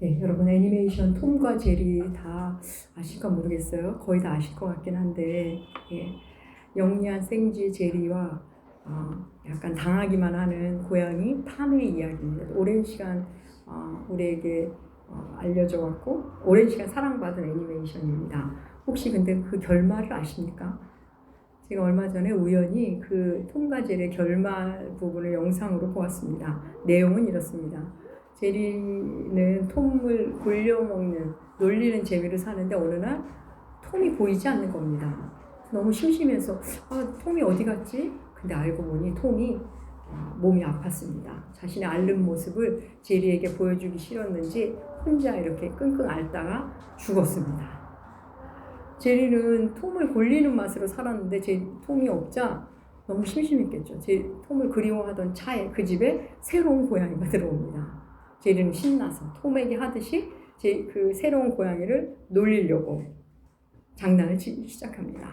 네, 여러분 애니메이션 톰과 제리 다 아실까 모르겠어요. 거의 다 아실 것 같긴 한데, 예, 영리한 생쥐 제리와 약간 당하기만 하는 고양이 탐의 이야기입니다. 오랜 시간 우리에게 알려져 왔고 오랜 시간 사랑받은 애니메이션입니다. 혹시 근데 그 결말을 아십니까? 제가 얼마 전에 우연히 그 톰과 제리의 결말 부분을 영상으로 보았습니다. 내용은 이렇습니다. 제리는 톰을 골려먹는, 놀리는 재미로 사는데 어느 날 톰이 보이지 않는 겁니다. 너무 심심해서 톰이 어디 갔지? 근데 알고 보니 톰이 몸이 아팠습니다. 자신의 앓는 모습을 제리에게 보여주기 싫었는지 혼자 이렇게 끙끙 앓다가 죽었습니다. 제리는 톰을 골리는 맛으로 살았는데 톰이 없자 너무 심심했겠죠. 톰을 그리워하던 차에 그 집에 새로운 고양이가 들어옵니다. 제리는 신나서 톰에게 하듯이 그 새로운 고양이를 놀리려고 장난을 치기 시작합니다.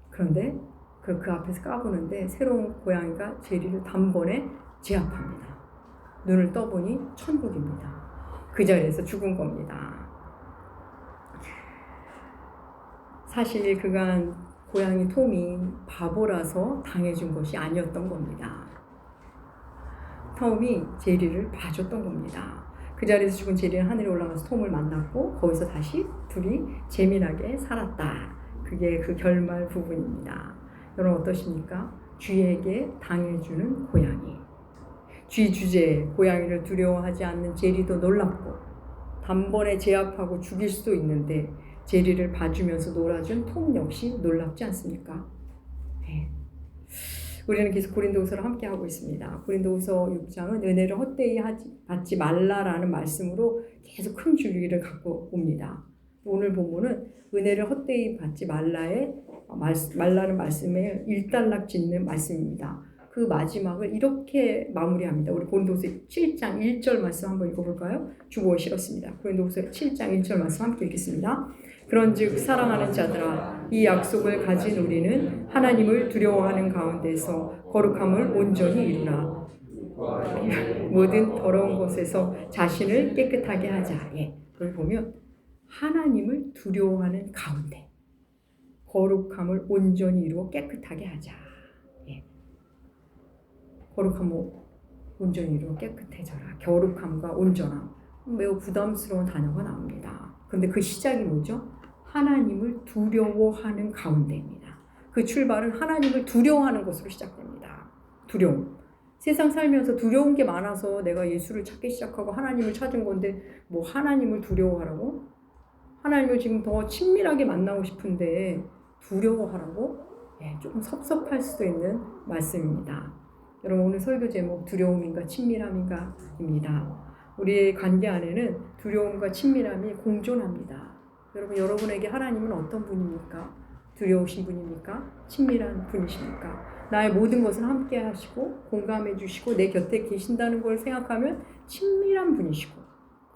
그런데 그 앞에서 까부는데 새로운 고양이가 제리를 단번에 제압합니다. 눈을 떠보니 천국입니다. 그 자리에서 죽은 겁니다. 사실 그간 고양이 톰이 바보라서 당해준 것이 아니었던 겁니다. 톰이 제리를 봐줬던 겁니다. 그 자리에서 죽은 제리는 하늘에 올라가서 톰을 만났고 거기서 다시 둘이 재미나게 살았다. 그게 그 결말 부분입니다. 여러분 어떠십니까? 쥐에게 당해주는 고양이. 쥐 주제에 고양이를 두려워하지 않는 제리도 놀랍고 단번에 제압하고 죽일 수도 있는데 제리를 봐주면서 놀아준 톰 역시 놀랍지 않습니까? 네. 우리는 계속 고린도후서를 함께 하고 있습니다. 고린도후서 6장은 은혜를 헛되이 받지 말라라는 말씀으로 계속 큰 줄기를 갖고 옵니다. 오늘 본문은 은혜를 헛되이 받지 말라는 말씀에 일단락 짓는 말씀입니다. 그 마지막을 이렇게 마무리합니다. 우리 고린도후서 7장 1절 말씀 한번 읽어볼까요? 주보에 실었습니다. 고린도후서 7장 1절 말씀 함께 읽겠습니다. 그런즉 사랑하는 자들아 이 약속을 가진 우리는 하나님을 두려워하는 가운데서 거룩함을 온전히 이루라. 모든 더러운 것에서 자신을 깨끗하게 하자. 예, 여기 보면 하나님을 두려워하는 가운데 거룩함을 온전히 이루어 깨끗하게 하자. 예. 거룩함을 온전히 이루어 깨끗해져라. 거룩함과 온전함, 매우 부담스러운 단어가 나옵니다. 그런데 그 시작이 뭐죠? 하나님을 두려워하는 가운데입니다. 그 출발은 하나님을 두려워하는 것으로 시작됩니다. 두려움. 세상 살면서 두려운 게 많아서 내가 예수를 찾기 시작하고 하나님을 찾은 건데 뭐 하나님을 두려워하라고? 하나님을 지금 더 친밀하게 만나고 싶은데 두려워하라고? 예, 조금 섭섭할 수도 있는 말씀입니다. 여러분 오늘 설교 제목 두려움인가 친밀함인가입니다. 우리의 관계 안에는 두려움과 친밀함이 공존합니다. 여러분 여러분에게 하나님은 어떤 분입니까? 두려우신 분입니까? 친밀한 분이십니까? 나의 모든 것을 함께 하시고 공감해 주시고 내 곁에 계신다는 걸 생각하면 친밀한 분이시고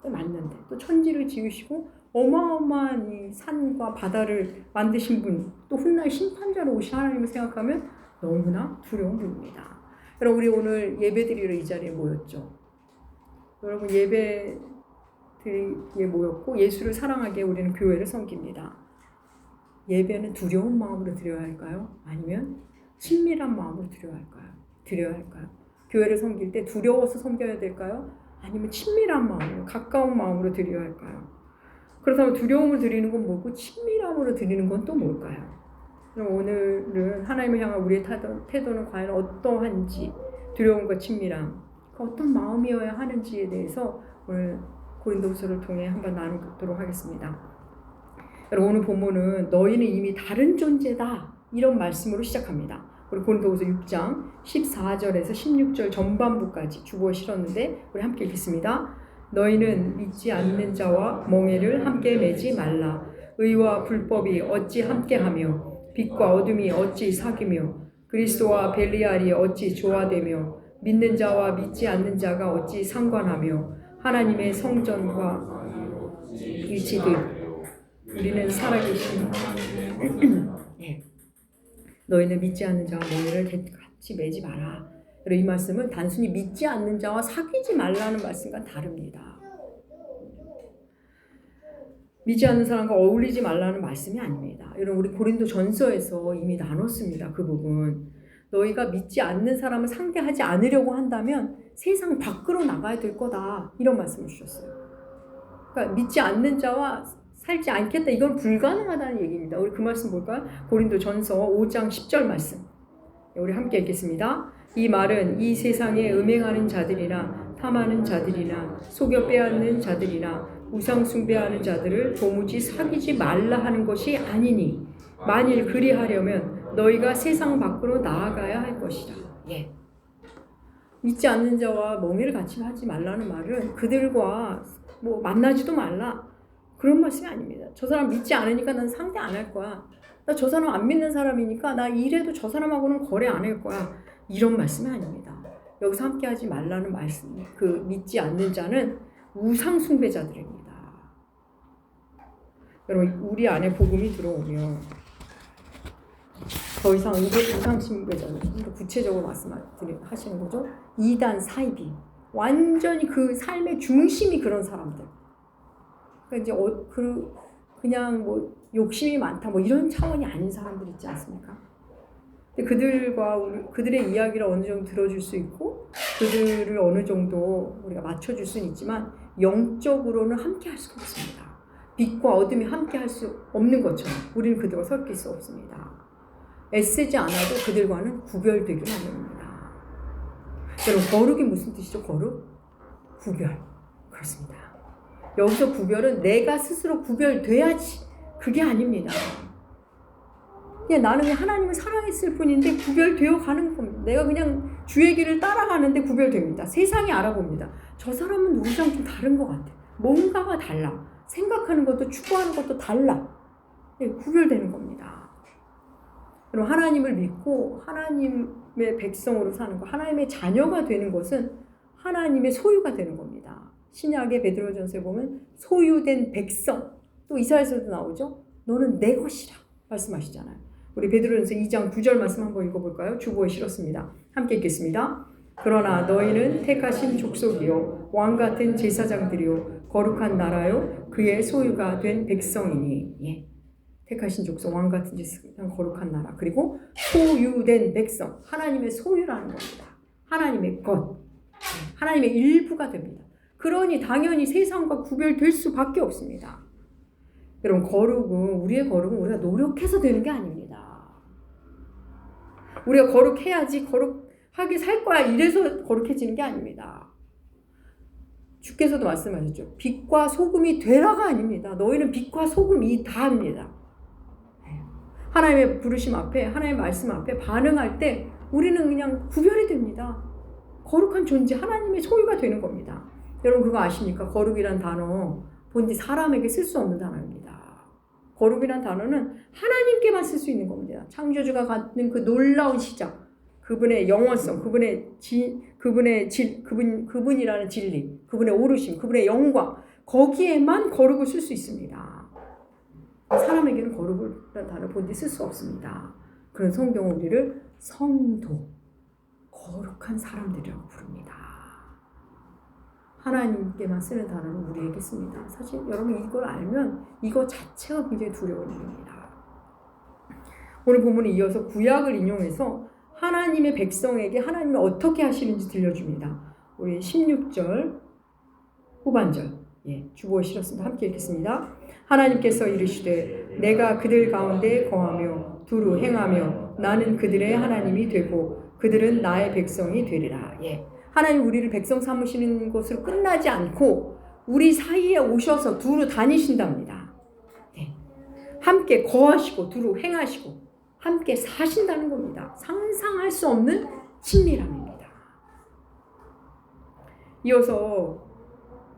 또 맞는데 또 천지를 지으시고 어마어마한 이 산과 바다를 만드신 분 또 훗날 심판자로 오신 하나님을 생각하면 너무나 두려운 분입니다. 여러분 우리 오늘 예배드리러 이 자리에 모였죠. 여러분 예배드리에 모였고 예수를 사랑하게 우리는 교회를 섬깁니다. 예배는 두려운 마음으로 드려야 할까요? 아니면 친밀한 마음으로 드려야 할까요? 교회를 섬길 때 두려워서 섬겨야 될까요? 아니면 친밀한 마음으로 가까운 마음으로 드려야 할까요? 그렇다면 두려움을 드리는 건 뭐고 친밀함으로 드리는 건 또 뭘까요? 그럼 오늘은 하나님을 향한 우리의 태도는 과연 어떠한지 두려움과 친밀함 어떤 마음이어야 하는지에 대해서 오늘 고린도후서를 통해 한번 나누도록 하겠습니다. 여러분 오늘 본문은 너희는 이미 다른 존재다 이런 말씀으로 시작합니다. 우리 고린도후서 6장 14절에서 16절 전반부까지 주보에 실었는데 우리 함께 읽겠습니다. 너희는 믿지 않는 자와 멍에를 함께 매지 말라. 의와 불법이 어찌 함께하며 빛과 어둠이 어찌 사귀며 그리스도와 벨리알이 어찌 조화되며 믿는 자와 믿지 않는 자가 어찌 상관하며 하나님의 성전과 일치들 우리는 살아계신 네. 너희는 믿지 않는 자와 멍에를 같이 매지 마라. 이 말씀은 단순히 믿지 않는 자와 사귀지 말라는 말씀과 다릅니다. 믿지 않는 사람과 어울리지 말라는 말씀이 아닙니다. 여러분 우리 고린도 전서에서 이미 나눴습니다. 그 부분. 너희가 믿지 않는 사람을 상대하지 않으려고 한다면 세상 밖으로 나가야 될 거다. 이런 말씀을 주셨어요. 그러니까 믿지 않는 자와 살지 않겠다. 이건 불가능하다는 얘기입니다. 우리 그 말씀 볼까요? 고린도 전서 5장 10절 말씀. 우리 함께 읽겠습니다. 이 말은 이 세상에 음행하는 자들이나 탐하는 자들이나 속여 빼앗는 자들이나 우상 숭배하는 자들을 도무지 사귀지 말라 하는 것이 아니니 만일 그리하려면 너희가 세상 밖으로 나아가야 할 것이라. 예. 믿지 않는 자와 멍해를 같이 하지 말라는 말은 그들과 뭐 만나지도 말라 그런 말씀이 아닙니다. 저 사람 믿지 않으니까 난 상대 안 할 거야. 나 저 사람 안 믿는 사람이니까 나 이래도 저 사람하고는 거래 안 할 거야. 이런 말씀이 아닙니다. 여기서 함께 하지 말라는 말씀. 그 믿지 않는 자는 우상 숭배자들입니다. 여러분 우리 안에 복음이 들어오면 더 이상 이게 우상 숭배자들 구체적으로 말씀하시는 거죠. 이단 사이비 완전히 그 삶의 중심이 그런 사람들. 그러니까 이제 그냥 뭐 욕심이 많다 뭐 이런 차원이 아닌 사람들 있지 않습니까? 근데 그들의 이야기를 어느 정도 들어줄 수 있고 그들을 어느 정도 우리가 맞춰줄 수는 있지만 영적으로는 함께 할 수가 없습니다. 빛과 어둠이 함께 할 수 없는 것처럼 우리는 그들과 섞일 수 없습니다. 애쓰지 않아도 그들과는 구별되기 마련입니다. 여러분 거룩이 무슨 뜻이죠? 거룩? 구별. 그렇습니다. 여기서 구별은 내가 스스로 구별돼야지 그게 아닙니다. 그냥 나는 그냥 하나님을 사랑했을 뿐인데 구별되어 가는 겁니다. 내가 그냥 주의 길을 따라가는데 구별됩니다. 세상이 알아봅니다. 저 사람은 누구랑 좀 다른 것 같아. 뭔가가 달라. 생각하는 것도 추구하는 것도 달라. 네, 구별되는 겁니다. 그럼 하나님을 믿고 하나님의 백성으로 사는 것, 하나님의 자녀가 되는 것은 하나님의 소유가 되는 겁니다. 신약의 베드로전서에 보면 소유된 백성, 또 이사야서도 나오죠. 너는 내 것이라 말씀하시잖아요. 우리 베드로전서 2장 9절 말씀 한번 읽어볼까요? 주보에 실었습니다. 함께 읽겠습니다. 그러나 너희는 택하신 족속이요 왕같은 제사장들이요 거룩한 나라요 그의 소유가 된 백성이니. 예. 택하신 족속 왕같은 제사장 거룩한 나라 그리고 소유된 백성 하나님의 소유라는 겁니다. 하나님의 것 하나님의 일부가 됩니다. 그러니 당연히 세상과 구별될 수밖에 없습니다. 여러분 우리의 거룩은 우리가 노력해서 되는 게 아닙니다. 우리가 거룩해야지 거룩하게 살 거야 이래서 거룩해지는 게 아닙니다. 주께서도 말씀하셨죠. 빛과 소금이 되라가 아닙니다. 너희는 빛과 소금이 다입니다. 하나님의 부르심 앞에 하나님의 말씀 앞에 반응할 때 우리는 그냥 구별이 됩니다. 거룩한 존재 하나님의 소유가 되는 겁니다. 여러분 그거 아십니까? 거룩이란 단어 본디 사람에게 쓸 수 없는 단어입니다. 거룩이란 단어는 하나님께만 쓸 수 있는 겁니다. 창조주가 갖는 그 놀라운 시작, 그분의 영원성, 그분이라는 진리, 그분의 오르심, 그분의 영광, 거기에만 거룩을 쓸 수 있습니다. 사람에게는 거룩이라는 단어 본디 쓸 수 없습니다. 그런 성경은 우리를 성도, 거룩한 사람들이라고 부릅니다. 하나님께만 쓰는 단어는 우리에게 씁니다. 사실 여러분 이걸 알면 이거 자체가 굉장히 두려운 일입니다. 오늘 본문에 이어서 구약을 인용해서 하나님의 백성에게 하나님이 어떻게 하시는지 들려줍니다. 우리 16절 후반절 주보에 실었습니다. 함께 읽겠습니다. 하나님께서 이르시되 내가 그들 가운데 거하며 두루 행하며 나는 그들의 하나님이 되고 그들은 나의 백성이 되리라. 하나님 우리를 백성 삼으시는 것으로 끝나지 않고 우리 사이에 오셔서 두루 다니신답니다. 함께 거하시고 두루 행하시고 함께 사신다는 겁니다. 상상할 수 없는 친밀함입니다. 이어서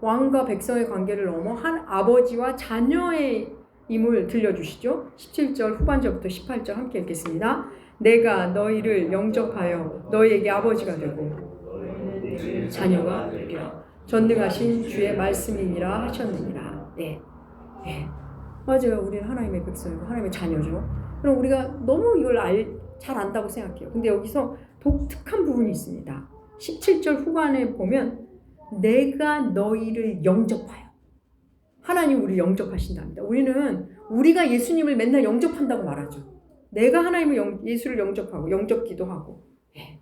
왕과 백성의 관계를 넘어 한 아버지와 자녀의 임을 들려주시죠. 17절 후반절부터 18절 함께 읽겠습니다. 내가 너희를 영접하여 너희에게 아버지가 되고 자녀가 되리라. 전능하신 주의 말씀이니라 하셨느니라. 맞아요. 우리는 하나님의 백성이고 하나님의 자녀죠. 그럼 우리가 너무 이걸 잘 안다고 생각해요. 근데 여기서 독특한 부분이 있습니다. 17절 후반에 보면 내가 너희를 영접하여 하나님 우리를 영접하신답니다. 우리는 우리가 예수님을 맨날 영접한다고 말하죠. 내가 하나님을 예수를 영접하고 영접기도 하고. 예.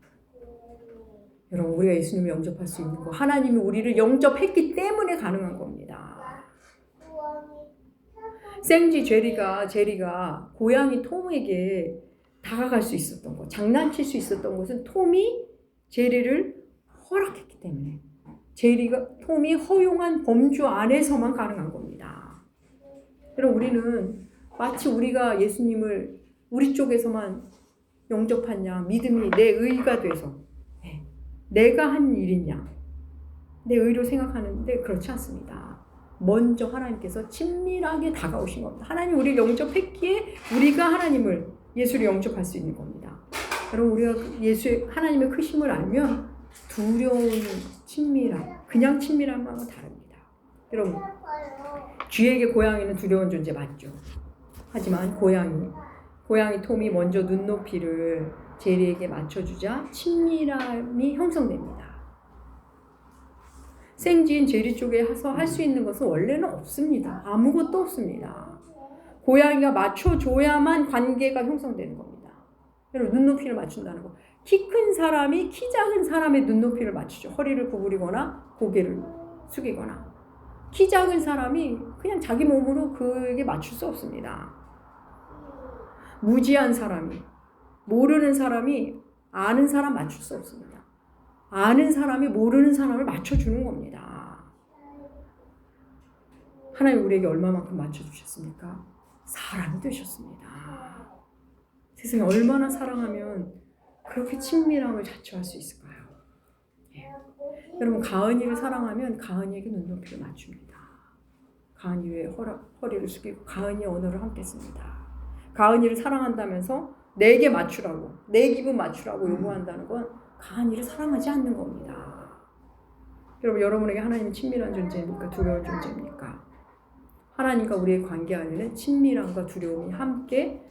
여러분 우리가 예수님을 영접할 수 있는 거 하나님이 우리를 영접했기 때문에 가능한 겁니다. 생쥐 제리가 고양이 톰에게 다가갈 수 있었던 것, 장난칠 수 있었던 것은 톰이 제리를 허락했기 때문에 톰이 허용한 범주 안에서만 가능한 겁니다. 여러분 우리는 마치 우리가 예수님을 우리 쪽에서만 영접하냐 믿음이 내 의가 돼서 내가 한 일이냐 내 의로 생각하는데 그렇지 않습니다. 먼저 하나님께서 친밀하게 다가오신 겁니다. 하나님 우리를 영접했기에 우리가 하나님을 예수를 영접할 수 있는 겁니다. 여러분 우리가 하나님의 크심을 알면 두려운 친밀함, 그냥 친밀함하고 다릅니다. 여러분 쥐에게 고양이는 두려운 존재 맞죠? 하지만 고양이 톰이 먼저 눈높이를 제리에게 맞춰주자 친밀함이 형성됩니다. 생쥐인 제리 쪽에서 할 수 있는 것은 원래는 없습니다. 아무것도 없습니다. 고양이가 맞춰줘야만 관계가 형성되는 겁니다. 여러분 눈높이를 맞춘다는 거. 키 큰 사람이 키 작은 사람의 눈높이를 맞추죠. 허리를 구부리거나 고개를 숙이거나. 키 작은 사람이 그냥 자기 몸으로 그게 맞출 수 없습니다. 무지한 사람이, 모르는 사람이 아는 사람 맞출 수 없습니다. 아는 사람이 모르는 사람을 맞춰주는 겁니다. 하나님 우리에게 얼마만큼 맞춰주셨습니까? 사람이 되셨습니다. 세상에 얼마나 사랑하면 그렇게 친밀함을 자처할 수 있을까요? 예. 여러분 가은이를 사랑하면 가은이에게 눈높이를 맞춥니다. 가은이의 허리를 숙이고 가은이의 언어를 함께 씁니다. 가은이를 사랑한다면서 내게 맞추라고 내 기분 맞추라고 요구한다는 건 가은이를 사랑하지 않는 겁니다. 여러분에게 하나님은 친밀한 존재입니까? 두려운 존재입니까? 하나님과 우리의 관계 안에는 친밀함과 두려움이 함께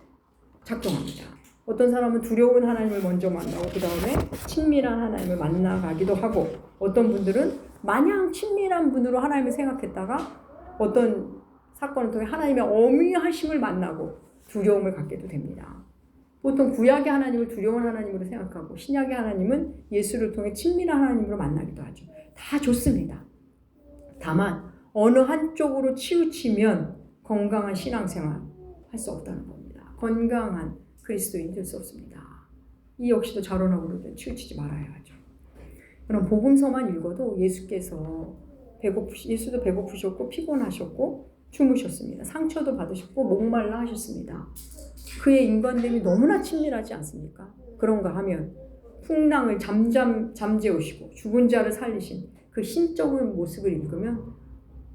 작동합니다. 어떤 사람은 두려운 하나님을 먼저 만나고 그 다음에 친밀한 하나님을 만나가기도 하고 어떤 분들은 마냥 친밀한 분으로 하나님을 생각했다가 어떤 사건을 통해 하나님의 어미하심을 만나고 두려움을 갖게도 됩니다. 보통 구약의 하나님을 두려운 하나님으로 생각하고 신약의 하나님은 예수를 통해 친밀한 하나님으로 만나기도 하죠. 다 좋습니다. 다만 어느 한쪽으로 치우치면 건강한 신앙생활 할 수 없다는 겁니다. 건강한 그리스도인 될 수 없습니다. 이 역시도 자론하고 치우치지 말아야 하죠. 여러분 복음서만 읽어도 예수도 배고프셨고 피곤하셨고 주무셨습니다. 상처도 받으셨고 목말라 하셨습니다. 그의 인간됨이 너무나 친밀하지 않습니까? 그런가 하면 풍랑을 잠재우시고 죽은 자를 살리신 그 신적인 모습을 읽으면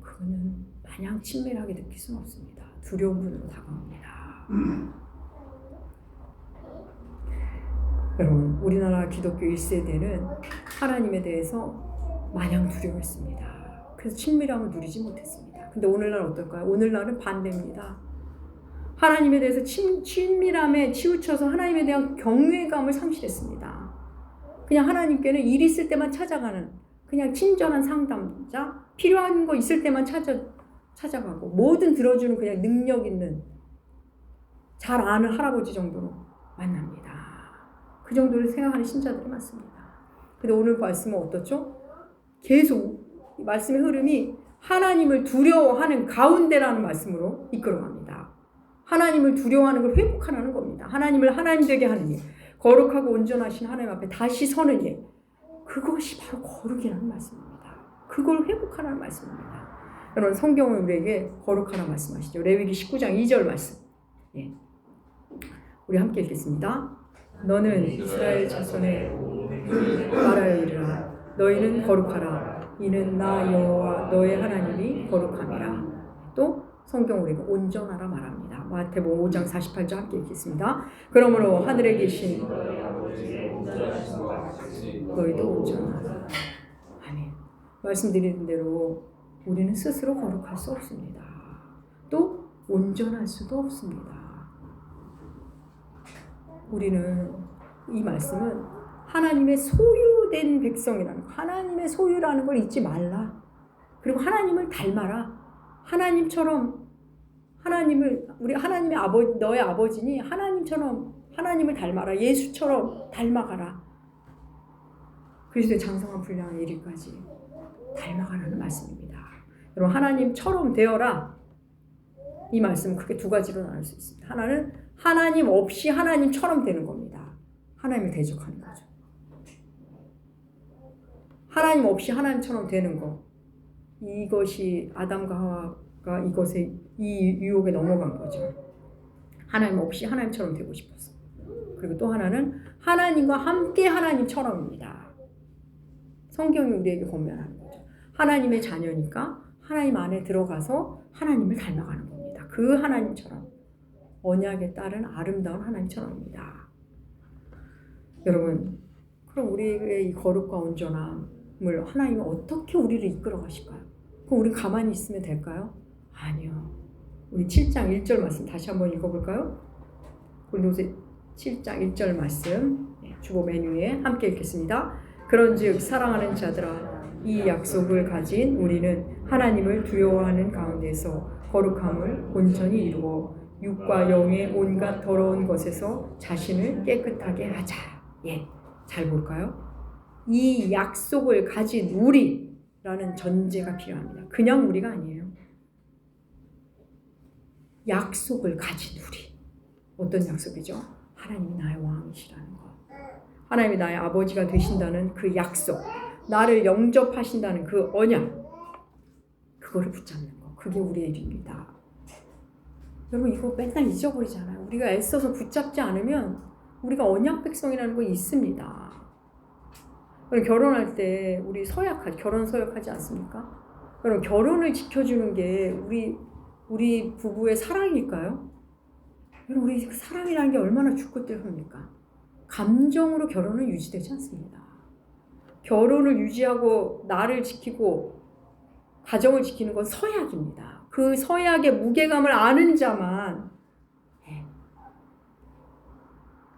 그거는 마냥 친밀하게 느낄 수는 없습니다. 두려운 분으로 다가옵니다. 여러분 우리나라 기독교 1세대는 하나님에 대해서 마냥 두려워했습니다. 그래서 친밀함을 누리지 못했습니다. 근데 오늘날 어떨까요? 오늘날은 반대입니다. 하나님에 대해서 친밀함에 치우쳐서 하나님에 대한 경외감을 상실했습니다. 그냥 하나님께는 일 있을 때만 찾아가는 그냥 친절한 상담자, 필요한 거 있을 때만 찾아가고 뭐든 들어주는 그냥 능력 있는 잘 아는 할아버지 정도로 만납니다. 그 정도로 생각하는 신자들이 많습니다. 근데 오늘 말씀은 어떻죠? 계속 말씀의 흐름이 하나님을 두려워하는 가운데라는 말씀으로 이끌어갑니다. 하나님을 두려워하는 걸 회복하라는 겁니다. 하나님을 하나님 되게 하는 일, 거룩하고 온전하신 하나님 앞에 다시 서는 일, 그것이 바로 거룩이라는 말씀입니다. 그걸 회복하라는 말씀입니다. 여러분 성경은 우리에게 거룩하라는 말씀하시죠. 레위기 19장 2절 말씀. 예. 우리 함께 읽겠습니다. 너는 이스라엘 자손의 말하여 이르라. 너희는 거룩하라. 이는 나 여호와 너의 하나님이 거룩함이라. 또 성경 우리가 온전하라 말합니다. 마태복음 5장 48절 함께 읽겠습니다. 그러므로 하늘에 계신 너희도 온전하라. 아멘. 말씀드린 대로 우리는 스스로 거룩할 수 없습니다. 또 온전할 수도 없습니다. 우리는 이 말씀은 하나님의 소유된 백성이라는 거, 하나님의 소유라는 걸 잊지 말라. 그리고 하나님을 닮아라. 하나님처럼 우리 하나님의 너의 아버지니 하나님처럼 하나님을 닮아라. 예수처럼 닮아가라. 그리스도의 장성한 분량에 이르기까지 닮아가라는 말씀입니다. 여러분 하나님처럼 되어라. 이 말씀은 크게 두 가지로 나눌 수 있습니다. 하나는 하나님 없이 하나님처럼 되는 겁니다. 하나님을 대적하는 거죠. 하나님 없이 하나님처럼 되는 거. 이것이 아담과 하와가 이 유혹에 넘어간 거죠. 하나님 없이 하나님처럼 되고 싶었어. 그리고 또 하나는 하나님과 함께 하나님처럼입니다. 성경이 우리에게 권면하는 거죠. 하나님의 자녀니까 하나님 안에 들어가서 하나님을 닮아가는 겁니다. 그 하나님처럼 언약에 따른 아름다운 하나님처럼입니다. 여러분, 그럼 우리의 이 거룩과 온전함을 하나님은 어떻게 우리를 이끌어 가실까요? 그럼 우리 가만히 있으면 될까요? 아니요. 우리 7장 1절 말씀 다시 한번 읽어볼까요? 고린도서 7장 1절 말씀 주보 메뉴에 함께 읽겠습니다. 그런즉 사랑하는 자들아 이 약속을 가진 우리는 하나님을 두려워하는 가운데서 거룩함을 온전히 이루어 육과 영의 온갖 더러운 것에서 자신을 깨끗하게 하자. 잘 볼까요? 이 약속을 가진 우리라는 전제가 필요합니다. 그냥 우리가 아니에요. 약속을 가진 우리. 어떤 약속이죠? 하나님이 나의 왕이시라는 것. 하나님이 나의 아버지가 되신다는 그 약속. 나를 영접하신다는 그 언약. 그거를 붙잡는 것. 그게 우리의 일입니다. 여러분 이거 맨날 잊어버리잖아요. 우리가 애써서 붙잡지 않으면 우리가 언약 백성이라는 거 있습니다. 그럼 결혼할 때 우리 결혼 서약하지 않습니까? 그럼 결혼을 지켜주는 게 우리 부부의 사랑일까요? 여러분 우리 사랑이라는 게 얼마나 죽고 때문입니까? 감정으로 결혼은 유지되지 않습니다. 결혼을 유지하고 나를 지키고 가정을 지키는 건 서약입니다. 그 서약의 무게감을 아는 자만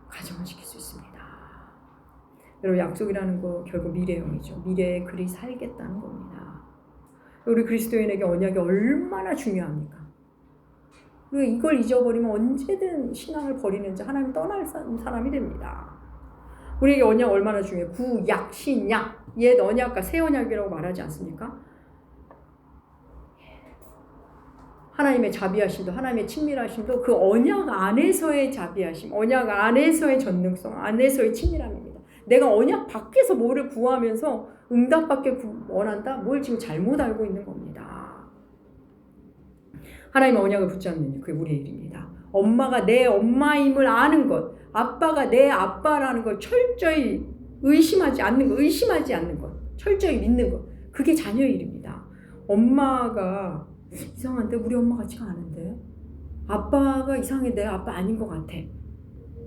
가정을 지킬 수 있습니다. 여러분 약속이라는 거 결국 미래형이죠. 미래에 그리 살겠다는 겁니다. 우리 그리스도인에게 언약이 얼마나 중요합니까? 우리가 이걸 잊어버리면 언제든 신앙을 버리는 자, 하나님 떠날 사람이 됩니다. 우리에게 언약 얼마나 중요해요? 구약, 신약, 옛 언약과 새 언약이라고 말하지 않습니까? 하나님의 자비하심도 하나님의 친밀하심도 그 언약 안에서의 자비하심, 언약 안에서의 전능성, 안에서의 친밀함입니다. 내가 언약 밖에서 뭐를 구하면서 응답받게 원한다? 뭘 지금 잘못 알고 있는 겁니다. 하나님의 언약을 붙잡는 그게 우리의 일입니다. 엄마가 내 엄마임을 아는 것, 아빠가 내 아빠라는 걸 철저히 의심하지 않는 것, 철저히 믿는 것, 그게 자녀의 일입니다. 엄마가 이상한데 우리 엄마 같지가 않은데 아빠가 이상해 내 아빠 아닌 것 같아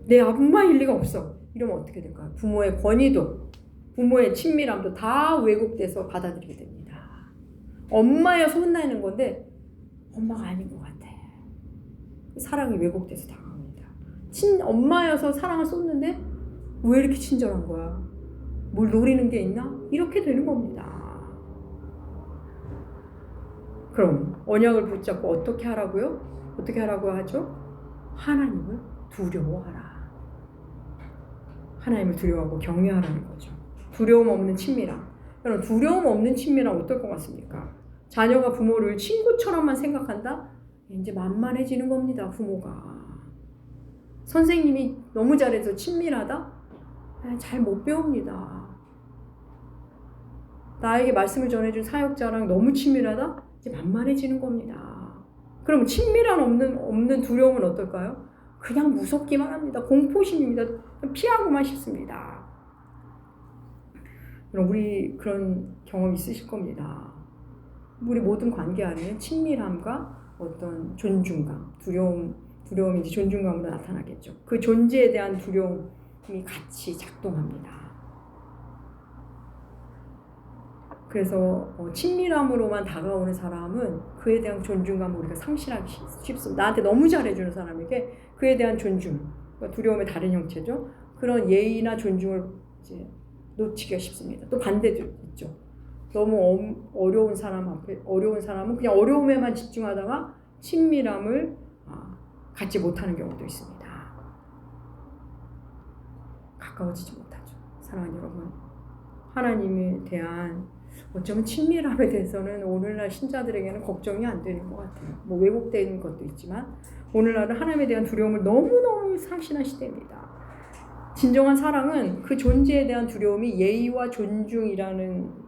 내 엄마일 리가 없어 이러면 어떻게 될까요? 부모의 권위도 부모의 친밀함도 다 왜곡돼서 받아들이게 됩니다. 엄마여서 혼나는 건데 엄마가 아닌 것 같아. 사랑이 왜곡돼서 당합니다. 엄마여서 사랑을 쏟는데 왜 이렇게 친절한 거야? 뭘 노리는 게 있나? 이렇게 되는 겁니다. 그럼 언약을 붙잡고 어떻게 하라고요? 어떻게 하라고 하죠? 하나님을 두려워하라. 하나님을 두려워하고 경외하라는 거죠. 두려움 없는 친밀함. 여러분 두려움 없는 친밀함 어떨 것 같습니까? 자녀가 부모를 친구처럼만 생각한다? 이제 만만해지는 겁니다. 부모가. 선생님이 너무 잘해서 친밀하다? 잘 못 배웁니다. 나에게 말씀을 전해준 사역자랑 너무 친밀하다? 이제 만만해지는 겁니다. 그럼 친밀함 없는 두려움은 어떨까요? 그냥 무섭기만 합니다. 공포심입니다. 피하고만 싶습니다. 그럼 우리 그런 경험 있으실 겁니다. 우리 모든 관계 안에 친밀함과 어떤 존중감, 두려움이 이제 존중감으로 나타나겠죠. 그 존재에 대한 두려움이 같이 작동합니다. 그래서 친밀함으로만 다가오는 사람은 그에 대한 존중감을 우리가 상실하기 쉽습니다. 나한테 너무 잘해주는 사람에게 그에 대한 존중, 두려움의 다른 형체죠. 그런 예의나 존중을 이제 놓치기가 쉽습니다. 또 반대도 있죠. 너무 어려운 사람은 그냥 어려움에만 집중하다가 친밀함을 갖지 못하는 경우도 있습니다. 가까워지지 못하죠. 사랑하는 여러분, 하나님에 대한 어쩌면 친밀함에 대해서는 오늘날 신자들에게는 걱정이 안 되는 것 같아요. 뭐 왜곡된 것도 있지만 오늘날은 하나님에 대한 두려움을 너무너무 상실한 시대입니다. 진정한 사랑은 그 존재에 대한 두려움이 예의와 존중이라는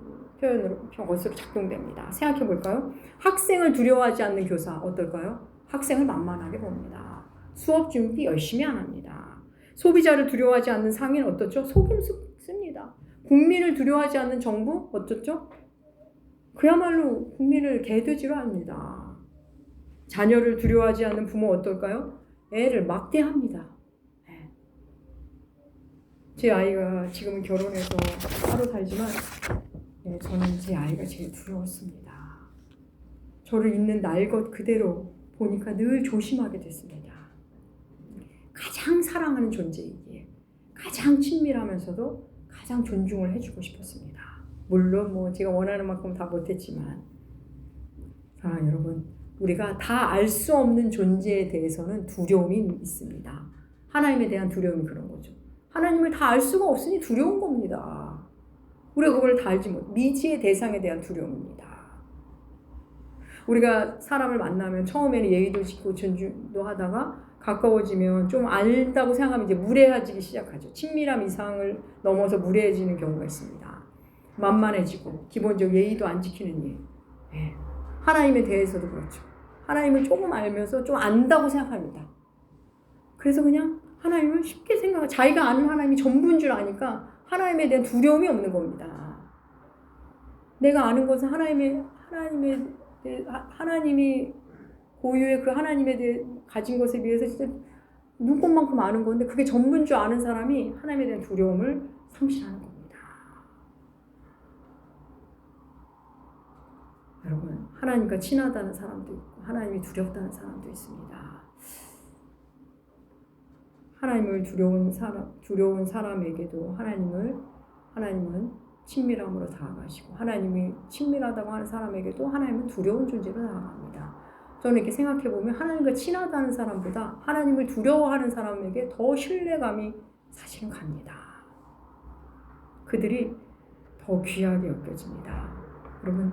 것으로 작동됩니다. 생각해 볼까요? 학생을 두려워하지 않는 교사 어떨까요? 학생을 만만하게 봅니다. 수업 준비 열심히 안 합니다. 소비자를 두려워하지 않는 상인 어떻죠? 속임습니다. 국민을 두려워하지 않는 정부 어떻죠? 그야말로 국민을 개돼지로 합니다. 자녀를 두려워하지 않는 부모 어떨까요? 애를 막대합니다. 제 아이가 지금은 결혼해서 따로 살지만 저는 제 아이가 제일 두려웠습니다. 저를 있는 날 것 그대로 보니까 늘 조심하게 됐습니다. 가장 사랑하는 존재이기에 가장 친밀하면서도 가장 존중을 해주고 싶었습니다. 물론 뭐 제가 원하는 만큼 다 못했지만 사랑하는 여러분, 우리가 다 알 수 없는 존재에 대해서는 두려움이 있습니다. 하나님에 대한 두려움이 그런 거죠. 하나님을 다 알 수가 없으니 두려운 겁니다. 우리가 그걸 다 알지 못, 미지의 대상에 대한 두려움입니다. 우리가 사람을 만나면 처음에는 예의도 짓고 존중도 하다가 가까워지면 좀 알다고 생각하면 이제 무례해지기 시작하죠. 친밀함 이상을 넘어서 무례해지는 경우가 있습니다. 만만해지고 기본적 예의도 안 지키는 일. 하나님에 대해서도 그렇죠. 하나님을 조금 알면서 좀 안다고 생각합니다. 그래서 그냥 하나님을 쉽게 생각하고 자기가 아는 하나님이 전부인 줄 아니까 하나님에 대한 두려움이 없는 겁니다. 내가 아는 것은 하나님이 고유의 그 하나님에 대해 가진 것에 비해서 진짜 눈꽃만큼 아는 건데 그게 전부인 줄 아는 사람이 하나님에 대한 두려움을 상실하는 겁니다. 여러분, 하나님과 친하다는 사람도 있고 하나님이 두렵다는 사람도 있습니다. 하나님을 두려운 사람에게도 하나님은 친밀함으로 다가가시고 하나님이 친밀하다고 하는 사람에게도 하나님은 두려운 존재로 다가갑니다. 저는 이렇게 생각해보면 하나님과 친하다는 사람보다 하나님을 두려워하는 사람에게 더 신뢰감이 사실은 갑니다. 그들이 더 귀하게 여겨집니다. 여러분,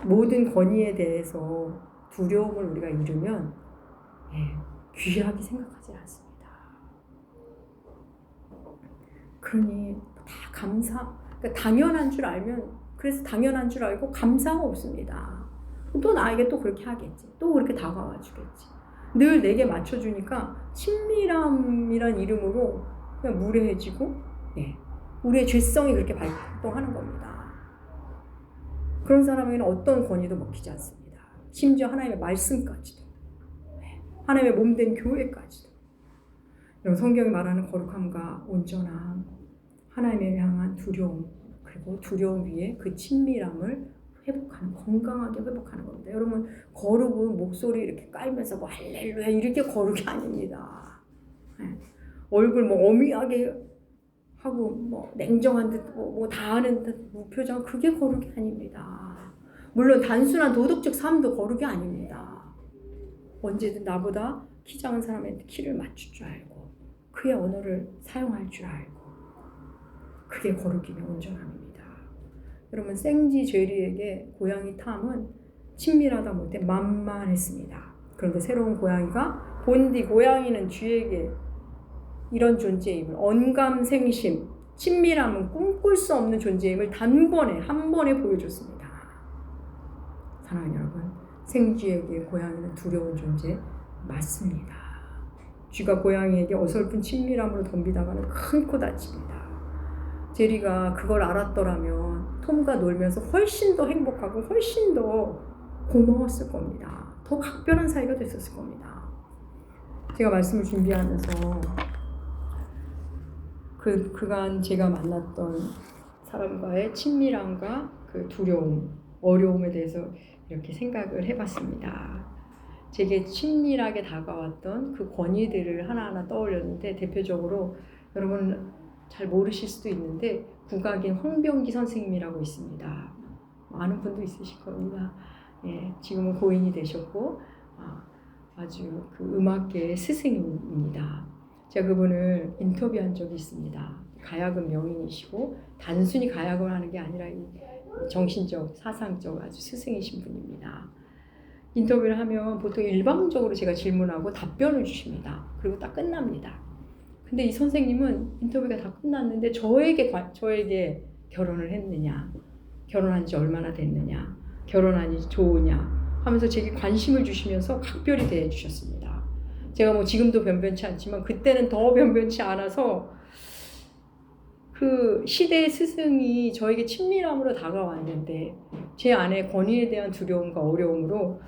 모든 권위에 대해서 두려움을 우리가 잃으면 귀하게 생각하지 않습니다. 그러니 다 그러니까 당연한 줄 알면, 그래서 당연한 줄 알고 감사가 없습니다. 또 나에게 또 그렇게 하겠지. 또 그렇게 다가와 주겠지. 늘 내게 맞춰주니까 친밀함이란 이름으로 그냥 무례해지고, 우리의 죄성이 그렇게 발동하는 겁니다. 그런 사람에게는 어떤 권위도 먹히지 않습니다. 심지어 하나님의 말씀까지도, 하나님의 몸된 교회까지도. 성경이 말하는 거룩함과 온전함, 하나님을 향한 두려움, 그리고 두려움 위에 그 친밀함을 회복하는, 건강하게 회복하는 겁니다. 여러분, 거룩은 목소리 이렇게 깔면서 뭐 할렐루야 이렇게 거룩이 아닙니다. 얼굴 뭐 어미하게 하고 뭐 냉정한 듯 뭐 다 아는 듯 무표정, 그게 거룩이 아닙니다. 물론 단순한 도덕적 삶도 거룩이 아닙니다. 언제든 나보다 키 작은 사람한테 키를 맞출 줄 알고 그의 언어를 사용할 줄 알고, 그게 거룩이며 온전함입니다. 여러분, 생지 죄리에게 고양이 탐은 친밀하다 못해 만만했습니다. 그런데 새로운 고양이가 본디 고양이는 쥐에게 이런 존재임을, 언감생심, 친밀함은 꿈꿀 수 없는 존재임을 한 번에 보여줬습니다. 사랑하는 여러분, 생쥐에게 고양이는 두려운 존재 맞습니다. 쥐가 고양이에게 어설픈 친밀함으로 덤비다가는 큰 코 다칩니다. 제리가 그걸 알았더라면 톰과 놀면서 훨씬 더 행복하고 훨씬 더 고마웠을 겁니다. 더 각별한 사이가 됐었을 겁니다. 제가 말씀을 준비하면서 그간 제가 만났던 사람과의 친밀함과 그 두려움, 어려움에 대해서 이렇게 생각을 해봤습니다. 제게 친밀하게 다가왔던 그 권위들을 하나하나 떠올렸는데, 대표적으로 여러분 잘 모르실 수도 있는데 국악인 황병기 선생님이라고 있습니다. 많은 분도 있으실 겁니다. 예, 지금은 고인이 되셨고 아주 그 음악계의 스승입니다. 제가 그분을 인터뷰한 적이 있습니다. 가야금 명인이시고 단순히 가야금을 하는 게 아니라 이 정신적, 사상적 아주 스승이신 분입니다. 인터뷰를 하면 보통 일방적으로 제가 질문하고 답변을 주십니다. 그리고 딱 끝납니다. 근데 이 선생님은 인터뷰가 다 끝났는데 저에게 결혼을 했느냐, 결혼한 지 얼마나 됐느냐, 결혼하니 좋으냐 하면서 제게 관심을 주시면서 각별히 대해 주셨습니다. 제가 뭐 지금도 변변치 않지만 그때는 더 변변치 않아서 그 시대의 스승이 저에게 친밀함으로 다가왔는데 제 안에 권위에 대한 두려움과 어려움으로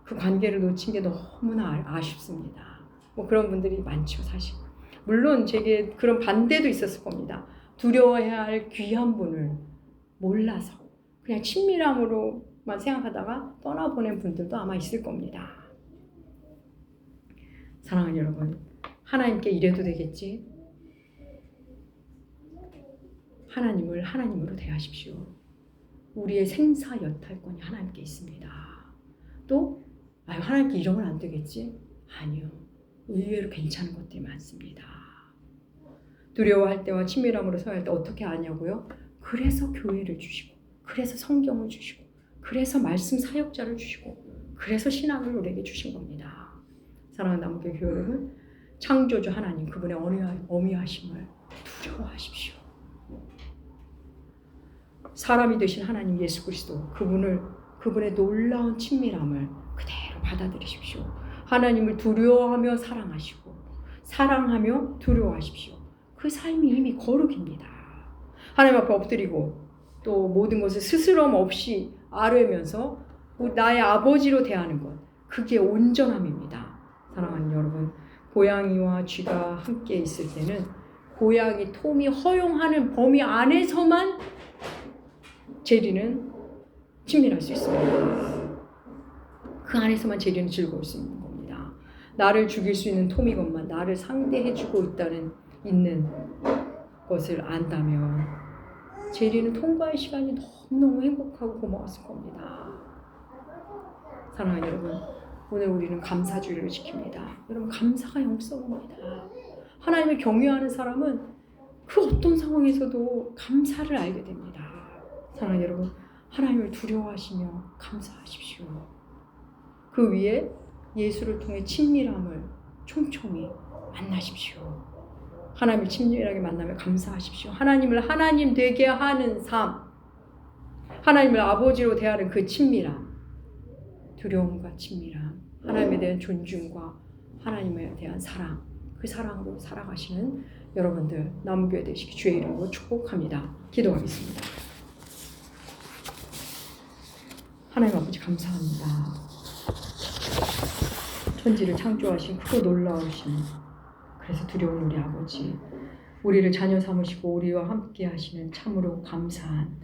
그 관계를 놓친 게 너무나 아쉽습니다. 뭐 그런 분들이 많죠, 사실. 물론 제게 그런 반대도 있었을 겁니다. 두려워해야 할 귀한 분을 몰라서 그냥 친밀함으로만 생각하다가 떠나보낸 분들도 아마 있을 겁니다. 사랑하는 여러분, 하나님께 이래도 되겠지? 하나님을 하나님으로 대하십시오. 우리의 생사 여탈권이 하나님께 있습니다. 또 하나님께 이러면 안 되겠지? 아니요. 의외로 괜찮은 것들이 많습니다. 두려워할 때와 친밀함으로 서할 때 어떻게 하냐고요? 그래서 교회를 주시고, 그래서 성경을 주시고, 그래서 말씀 사역자를 주시고, 그래서 신학을 우리에게 주신 겁니다. 사랑하는 남교회 교회 여러분, 창조주 하나님 그분의 어미하심을 두려워하십시오. 사람이 되신 하나님 예수 그리스도 그분의 놀라운 친밀함을 그대로 받아들이십시오. 하나님을 두려워하며 사랑하시고 사랑하며 두려워하십시오. 그 삶이 이미 거룩입니다. 하나님 앞에 엎드리고 또 모든 것을 스스럼 없이 아뢰면서 나의 아버지로 대하는 것, 그게 온전함입니다. 사랑하는 여러분, 고양이와 쥐가 함께 있을 때는 고양이, 톰이 허용하는 범위 안에서만 제리는 친밀할 수 있습니다. 그 안에서만 제리는 즐거울 수 있는 겁니다. 나를 죽일 수 있는 톰이건만 나를 상대해주고 있는 것을 안다면 제리는 톰과의 시간이 너무너무 행복하고 고마웠을 겁니다. 사랑하는 여러분, 오늘 우리는 감사주의를 지킵니다. 여러분, 감사가 영성입니다. 하나님을 경외하는 사람은 그 어떤 상황에서도 감사를 알게 됩니다. 사랑하는 여러분, 하나님을 두려워하시며 감사하십시오. 그 위에 예수를 통해 친밀함을 촘촘히 만나십시오. 하나님을 친밀하게 만나며 감사하십시오. 하나님을 하나님 되게 하는 삶, 하나님을 아버지로 대하는 그 친밀함, 두려움과 친밀함, 하나님에 대한 존중과 하나님에 대한 사랑, 그 사랑으로 살아가시는 여러분들 남교회 되시기 주의 이름으로 축복합니다. 기도하겠습니다. 하나님 아버지 감사합니다. 천지를 창조하신 크고 놀라우신, 그래서 두려운 우리 아버지, 우리를 자녀 삼으시고 우리와 함께 하시는 참으로 감사한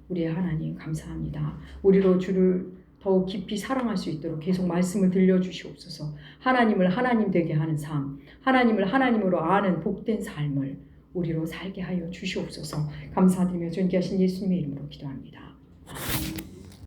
우리의 하나님 감사합니다. 우리로 주를 더욱 깊이 사랑할 수 있도록 계속 말씀을 들려주시옵소서. 하나님을 하나님 되게 하는 삶, 하나님을 하나님으로 아는 복된 삶을 우리로 살게 하여 주시옵소서. 감사드리며 존귀하신 예수님의 이름으로 기도합니다. 아멘.